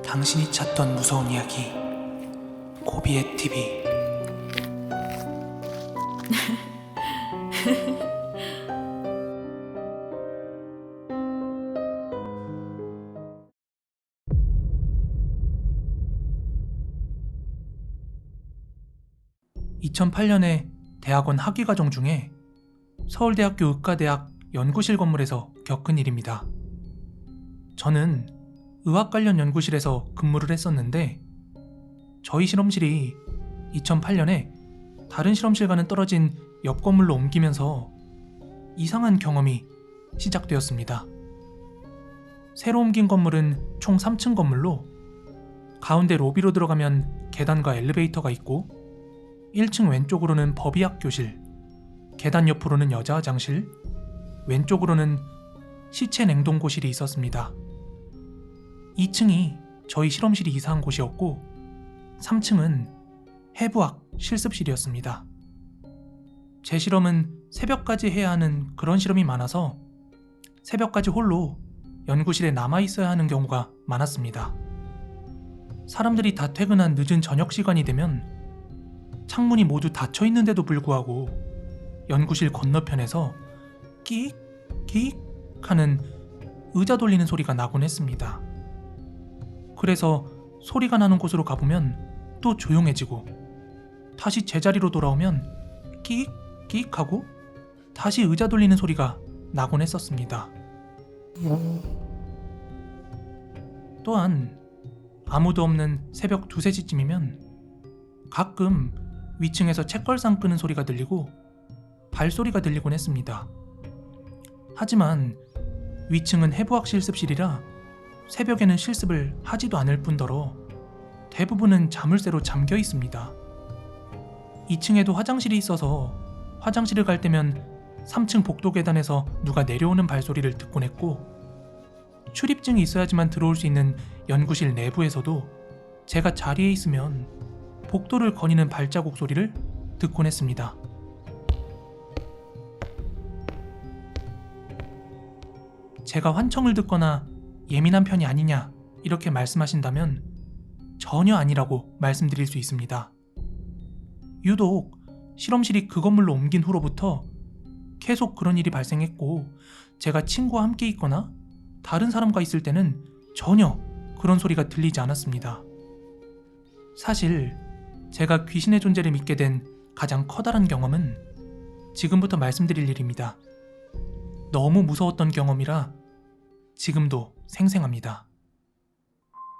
당신이 찾던 무서운 이야기 고비의 TV. (2008년에) 대학원 학위과정 중에 서울대학교 의과대학 연구실 건물에서 겪은 일입니다. 저는 의학 관련 연구실에서 근무를 했었는데 저희 실험실이 2008년에 다른 실험실과는 떨어진 옆 건물로 옮기면서 이상한 경험이 시작되었습니다. 새로 옮긴 건물은 총 3층 건물로 가운데 로비로 들어가면 계단과 엘리베이터가 있고 1층 왼쪽으로는 법의학 교실, 계단 옆으로는 여자 화장실, 왼쪽으로는 시체 냉동고실이 있었습니다. 2층이 저희 실험실이 이사한 곳이었고 3층은 해부학 실습실이었습니다. 제 실험은 새벽까지 해야 하는 그런 실험이 많아서 새벽까지 홀로 연구실에 남아있어야 하는 경우가 많았습니다. 사람들이 다 퇴근한 늦은 저녁 시간이 되면 창문이 모두 닫혀 있는데도 불구하고 연구실 건너편에서 끼익 끼익 하는 의자 돌리는 소리가 나곤 했습니다. 그래서 소리가 나는 곳으로 가보면 또 조용해지고 다시 제자리로 돌아오면 끼익 끼익 하고 다시 의자 돌리는 소리가 나곤 했었습니다. 또한 아무도 없는 새벽 2, 3시쯤이면 가끔 위층에서 책걸상 끄는 소리가 들리고 발소리가 들리곤 했습니다. 하지만 위층은 해부학 실습실이라 새벽에는 실습을 하지도 않을 뿐더러 대부분은 자물쇠로 잠겨 있습니다. 2층에도 화장실이 있어서 화장실을 갈 때면 3층 복도 계단에서 누가 내려오는 발소리를 듣곤 했고 출입증이 있어야지만 들어올 수 있는 연구실 내부에서도 제가 자리에 있으면 복도를 거니는 발자국 소리를 듣곤 했습니다. 제가 환청을 듣거나 예민한 편이 아니냐 이렇게 말씀하신다면 전혀 아니라고 말씀드릴 수 있습니다. 유독 실험실이 그 건물로 옮긴 후로부터 계속 그런 일이 발생했고 제가 친구와 함께 있거나 다른 사람과 있을 때는 전혀 그런 소리가 들리지 않았습니다. 사실 제가 귀신의 존재를 믿게 된 가장 커다란 경험은 지금부터 말씀드릴 일입니다. 너무 무서웠던 경험이라 지금도 생생합니다.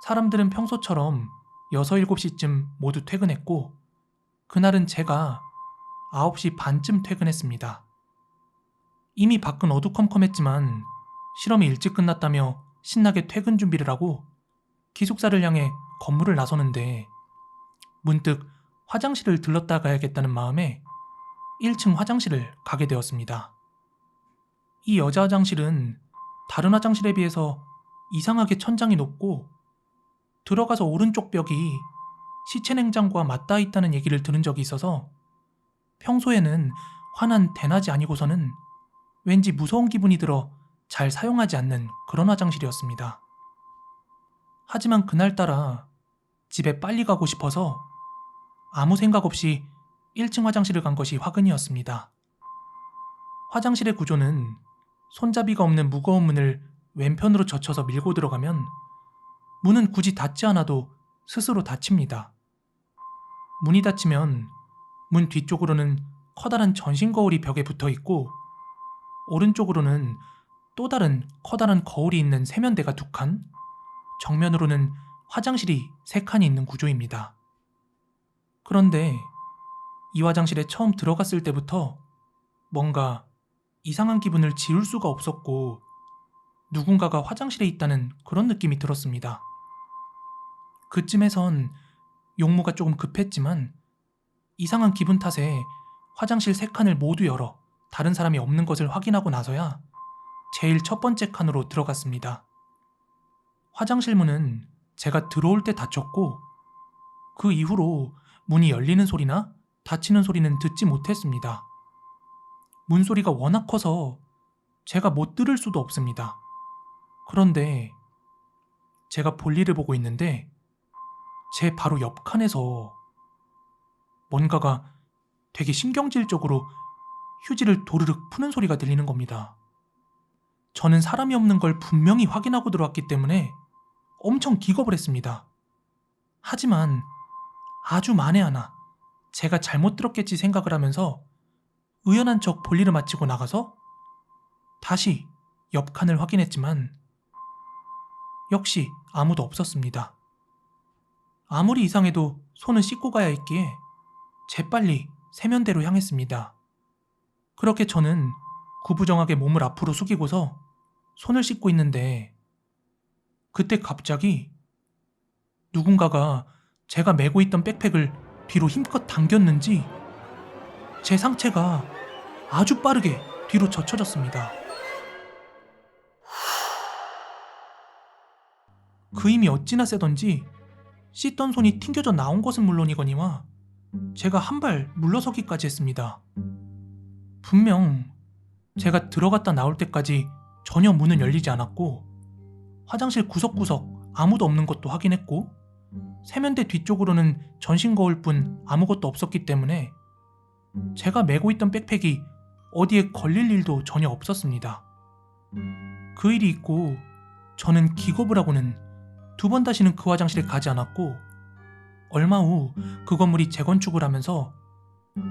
사람들은 평소처럼 6, 7시쯤 모두 퇴근했고 그날은 제가 9시 반쯤 퇴근했습니다. 이미 밖은 어두컴컴했지만 실험이 일찍 끝났다며 신나게 퇴근 준비를 하고 기숙사를 향해 건물을 나서는데 문득 화장실을 들렀다 가야겠다는 마음에 1층 화장실을 가게 되었습니다. 이 여자 화장실은 다른 화장실에 비해서 이상하게 천장이 높고 들어가서 오른쪽 벽이 시체 냉장고와 맞닿아 있다는 얘기를 들은 적이 있어서 평소에는 환한 대낮이 아니고서는 왠지 무서운 기분이 들어 잘 사용하지 않는 그런 화장실이었습니다. 하지만 그날따라 집에 빨리 가고 싶어서 아무 생각 없이 1층 화장실을 간 것이 화근이었습니다. 화장실의 구조는 손잡이가 없는 무거운 문을 왼편으로 젖혀서 밀고 들어가면 문은 굳이 닫지 않아도 스스로 닫힙니다. 문이 닫히면 문 뒤쪽으로는 커다란 전신 거울이 벽에 붙어 있고 오른쪽으로는 또 다른 커다란 거울이 있는 세면대가 2칸, 정면으로는 화장실이 3칸이 있는 구조입니다. 그런데 이 화장실에 처음 들어갔을 때부터 뭔가 이상한 기분을 지울 수가 없었고 누군가가 화장실에 있다는 그런 느낌이 들었습니다. 그쯤에선 용무가 조금 급했지만 이상한 기분 탓에 화장실 3칸을 모두 열어 다른 사람이 없는 것을 확인하고 나서야 제일 첫 번째 칸으로 들어갔습니다. 화장실 문은 제가 들어올 때 닫혔고 그 이후로 문이 열리는 소리나 닫히는 소리는 듣지 못했습니다. 문소리가 워낙 커서 제가 못 들을 수도 없습니다. 그런데 제가 볼일을 보고 있는데 제 바로 옆 칸에서 뭔가가 되게 신경질적으로 휴지를 도르륵 푸는 소리가 들리는 겁니다. 저는 사람이 없는 걸 분명히 확인하고 들어왔기 때문에 엄청 기겁을 했습니다. 하지만 아주 만에 하나 제가 잘못 들었겠지 생각을 하면서 의연한 척 볼일을 마치고 나가서 다시 옆 칸을 확인했지만 역시 아무도 없었습니다. 아무리 이상해도 손은 씻고 가야 했기에 재빨리 세면대로 향했습니다. 그렇게 저는 구부정하게 몸을 앞으로 숙이고서 손을 씻고 있는데 그때 갑자기 누군가가 제가 메고 있던 백팩을 뒤로 힘껏 당겼는지 제 상체가 아주 빠르게 뒤로 젖혀졌습니다. 그 힘이 어찌나 세던지 씻던 손이 튕겨져 나온 것은 물론이거니와 제가 한 발 물러서기까지 했습니다. 분명 제가 들어갔다 나올 때까지 전혀 문은 열리지 않았고 화장실 구석구석 아무도 없는 것도 확인했고 세면대 뒤쪽으로는 전신 거울뿐 아무것도 없었기 때문에 제가 메고 있던 백팩이 어디에 걸릴 일도 전혀 없었습니다. 그 일이 있고 저는 기겁을 하고는 두 번 다시는 그 화장실에 가지 않았고 얼마 후 그 건물이 재건축을 하면서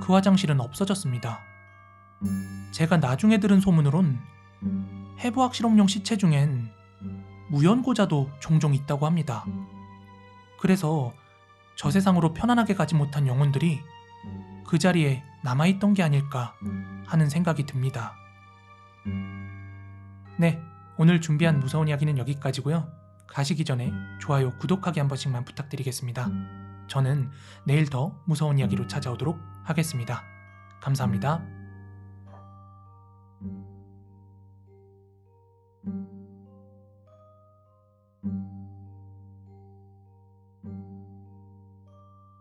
그 화장실은 없어졌습니다. 제가 나중에 들은 소문으론 해부학 실험용 시체 중엔 무연고자도 종종 있다고 합니다. 그래서 저 세상으로 편안하게 가지 못한 영혼들이 그 자리에 남아있던 게 아닐까 하는 생각이 듭니다. 네, 오늘 준비한 무서운 이야기는 여기까지고요. 가시기 전에 좋아요, 구독하기 한 번씩만 부탁드리겠습니다. 저는 내일 더 무서운 이야기로 찾아오도록 하겠습니다. 감사합니다.